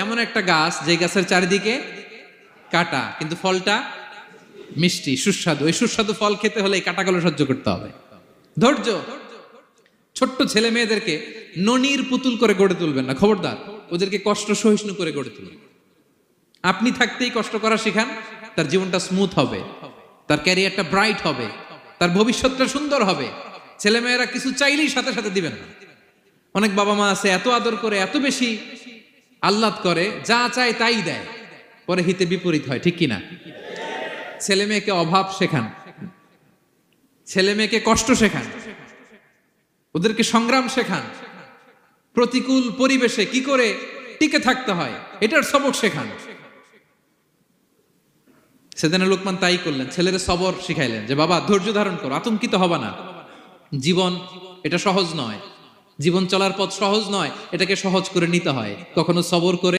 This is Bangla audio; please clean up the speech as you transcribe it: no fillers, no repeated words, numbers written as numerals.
এমন একটা গাছ যে গাছের চারিদিকে কাটা, কিন্তু ফলটা মিষ্টি সুস্বাদু। এই সুস্বাদু ফল খেতে হলে এই কাটাগুলো সহ্য করতে হবে। ধৈর্য। ছোট্ট ছেলে মেয়েদেরকে ননির পুতুল করে গড়ে তুলবেন না, খবরদার। ওদেরকে কষ্ট সহিষ্ণু করে গড়ে তুলবেন। আপনি থাকতেই কষ্ট করা শিখান, তার জীবনটা স্মুথ হবে, তার ক্যারিয়ারটা ব্রাইট হবে, তার ভবিষ্যৎটা সুন্দর হবে। ছেলেমেয়েরা কিছু চাইলেই সাথে সাথে দিবেন না। অনেক বাবা মা আছে এত আদর করে, এত বেশি আহ্লাদ করে, যা চায় তাই দেয়, পরে হিতে বিপরীত হয়, ঠিক কিনা? ছেলে মেয়েকে অভাব শেখান, ছেলে মেয়েকে কষ্ট শেখান, ওদেরকে সংগ্রাম শেখান, প্রতিকূল পরিবেশে কি করে টিকে থাকতে হয় এটার সবক শেখান। সেদিন লোকমান তাই করলেন, ছেলেরা সবর শিখাইলেন যে বাবা ধৈর্য ধারণ করো, আতঙ্কিত হবা না। জীবন এটা সহজ নয়, জীবন চলার পথ সহজ নয়, এটাকে সহজ করে নিতে হয়। কখনো সবর করে